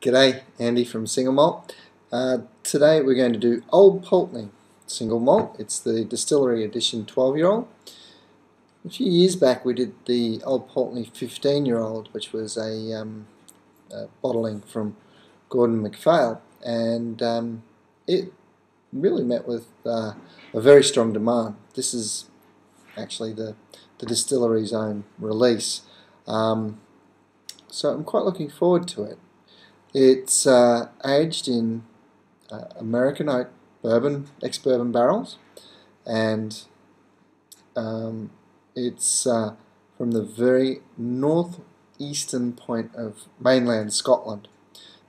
G'day, Andy from Single Malt. Today we're going to do Old Pulteney Single Malt. It's the Distillery Edition 12-year-old. A few years back we did the Old Pulteney 15-year-old, which was a bottling from Gordon MacPhail, and it really met with a very strong demand. This is actually the distillery's own release, so I'm quite looking forward to it. It's aged in American oak bourbon, ex-bourbon barrels, and it's from the very northeastern point of mainland Scotland.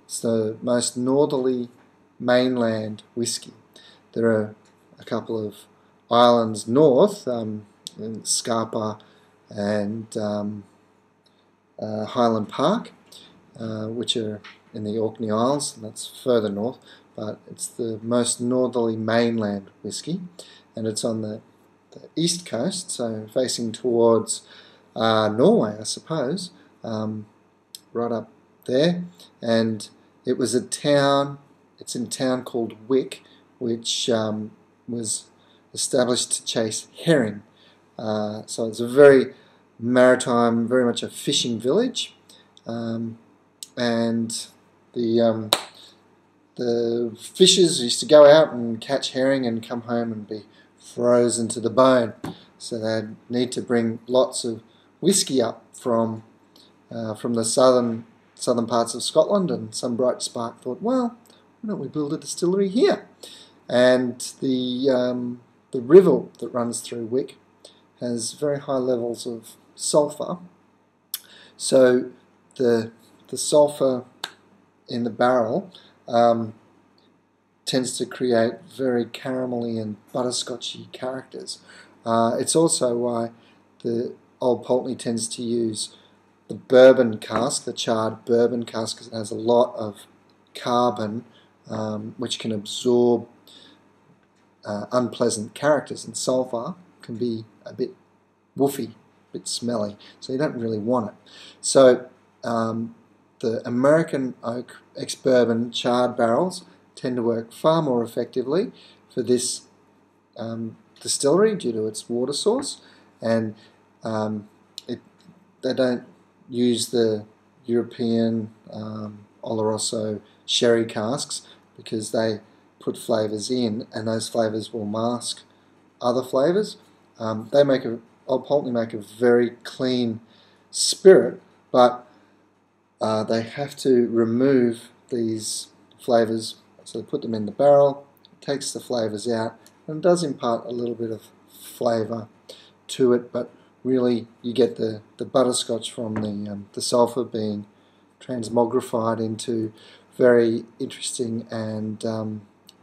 It's the most northerly mainland whisky. There are a couple of islands north, in Scapa and Highland Park, which are in the Orkney Isles, and that's further north, but it's the most northerly mainland whisky, and it's on the east coast, so facing towards Norway, I suppose, right up there. And it was it's in a town called Wick, which was established to chase herring. So it's a very maritime, very much a fishing village, and the fishers used to go out and catch herring and come home and be frozen to the bone. So they'd need to bring lots of whisky up from the southern parts of Scotland, and some bright spark thought, well, why don't we build a distillery here? And the river that runs through Wick has very high levels of sulphur, so the sulphur in the barrel tends to create very caramelly and butterscotchy characters. It's also why the Old Pulteney tends to use the bourbon cask, the charred bourbon cask, because it has a lot of carbon, which can absorb unpleasant characters, and sulphur can be a bit woofy, a bit smelly, so you don't really want it. So the American oak ex-bourbon charred barrels tend to work far more effectively for this distillery due to its water source, and they don't use the European Oloroso sherry casks, because they put flavours in and those flavours will mask other flavours. Old Pulteney make a very clean spirit, but they have to remove these flavours, so they put them in the barrel, it takes the flavours out, and it does impart a little bit of flavour to it, but really you get the butterscotch from the sulphur being transmogrified into very interesting and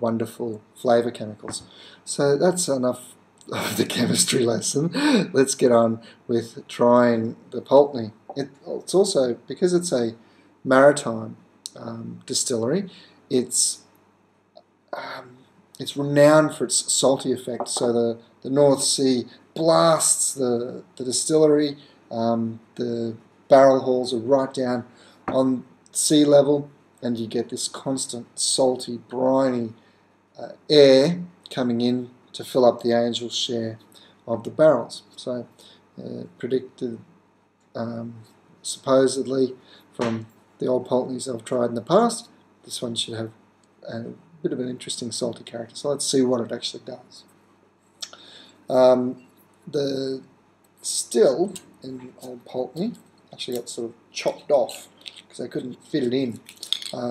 wonderful flavour chemicals. So that's enough of the chemistry lesson. Let's get on with trying the Pulteney. It's also, because it's a maritime distillery, it's renowned for its salty effect. So the North Sea blasts the distillery. The barrel halls are right down on sea level, and you get this constant salty, briny air coming in to fill up the angel's share of the barrels. So predicted, supposedly, from the Old Pulteneys I've tried in the past, this one should have a bit of an interesting salty character. So let's see what it actually does. The still in Old Pulteney actually got sort of chopped off because I couldn't fit it in.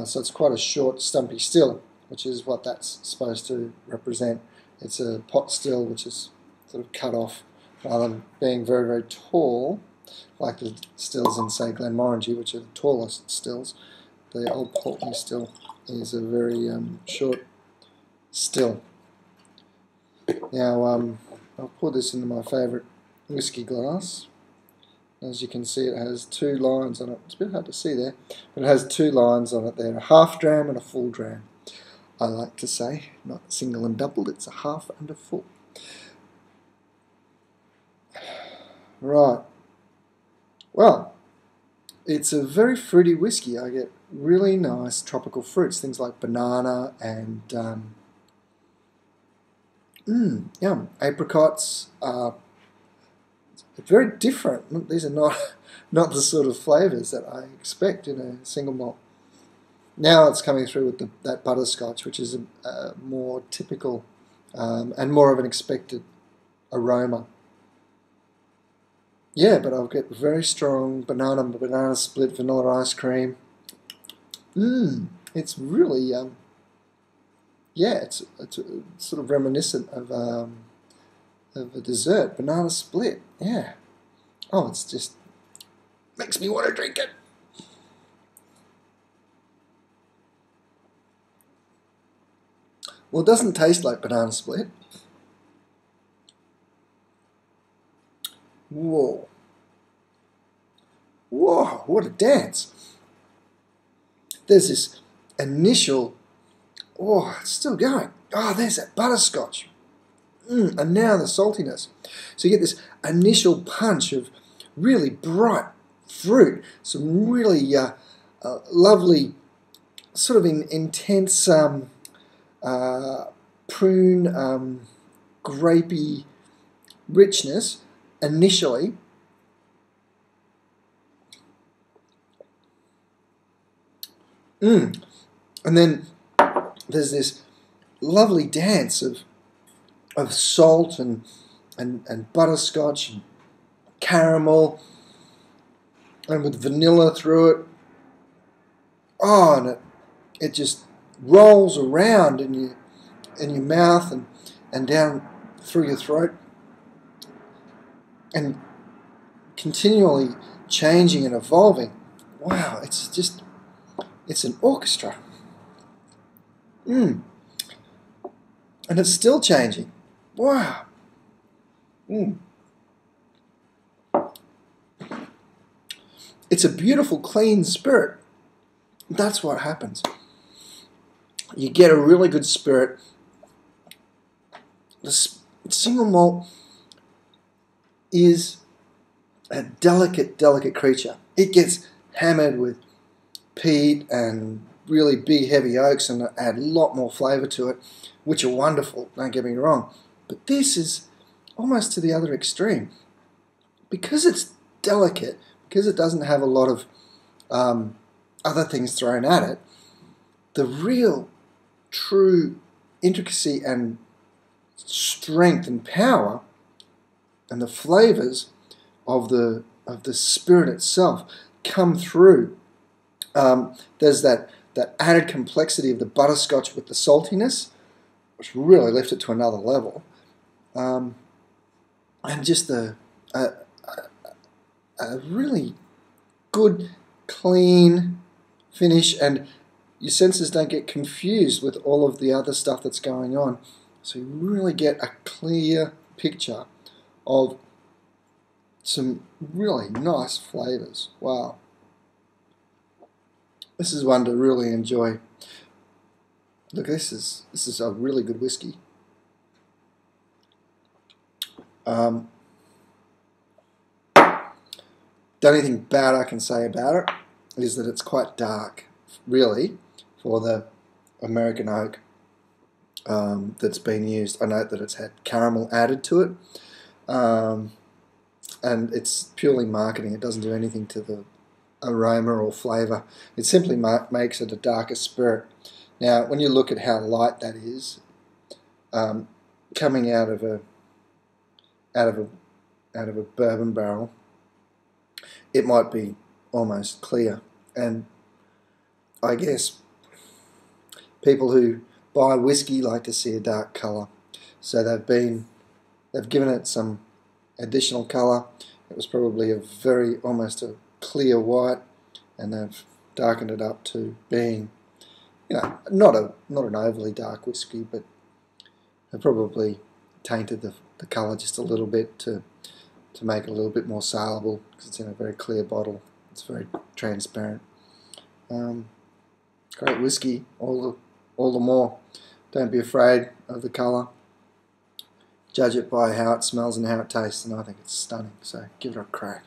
So it's quite a short, stumpy still, which is what that's supposed to represent. It's a pot still which is sort of cut off, rather than being very, very tall, like the stills in, say, Glenmorangie, which are the tallest stills. The Old Pulteney still is a very short still. Now, I'll pour this into my favourite whisky glass. As you can see, it has two lines on it. It's a bit hard to see there, but it has two lines on it there, a half dram and a full dram. I like to say, not single and doubled, it's a half and a full. Right. Well, it's a very fruity whiskey. I get really nice tropical fruits, things like banana and yum, apricots. Very different. These are not the sort of flavours that I expect in a single malt. Now it's coming through with that butterscotch, which is a more typical and more of an expected aroma. Yeah, but I'll get very strong banana split, vanilla ice cream. It's really yeah, it's sort of reminiscent of a dessert, banana split. Yeah. Oh, it's just makes me want to drink it. Well, it doesn't taste like banana split. Whoa. Whoa, what a dance. There's this initial, oh, it's still going. Oh, there's that butterscotch. And now the saltiness. So you get this initial punch of really bright fruit, some really lovely, sort of intense prune, grapey richness initially. And then there's this lovely dance of salt and butterscotch and caramel, and with vanilla through it. Oh, and it just rolls around in your mouth and down through your throat, and continually changing and evolving. Wow, it's an orchestra. And it's still changing. Wow. It's a beautiful, clean spirit. That's what happens. You get a really good spirit. The single malt is a delicate creature. It gets hammered with peat and really big, heavy oaks and add a lot more flavour to it, which are wonderful, don't get me wrong. But this is almost to the other extreme. Because it's delicate, because it doesn't have a lot of other things thrown at it, the real, true intricacy and strength and power and the flavours of the spirit itself come through. There's that added complexity of the butterscotch with the saltiness, which really lifts it to another level, and just a really good, clean finish, and your senses don't get confused with all of the other stuff that's going on. So you really get a clear picture of some really nice flavours. Wow. This is one to really enjoy. Look, this is a really good whiskey. The only thing bad I can say about it is that it's quite dark, really, for the American oak that's been used. I note that it's had caramel added to it, and it's purely marketing. It doesn't do anything to the aroma or flavour. It simply makes it a darker spirit. Now, when you look at how light that is, coming out of a bourbon barrel, it might be almost clear. And I guess people who buy whiskey like to see a dark colour, so they've given it some additional colour. It was probably almost a clear white, and they've darkened it up to being, not an overly dark whiskey, but they've probably tainted the colour just a little bit to make it a little bit more saleable, because it's in a very clear bottle. It's very transparent. Great whiskey, all the more. Don't be afraid of the colour. Judge it by how it smells and how it tastes, and I think it's stunning. So give it a crack.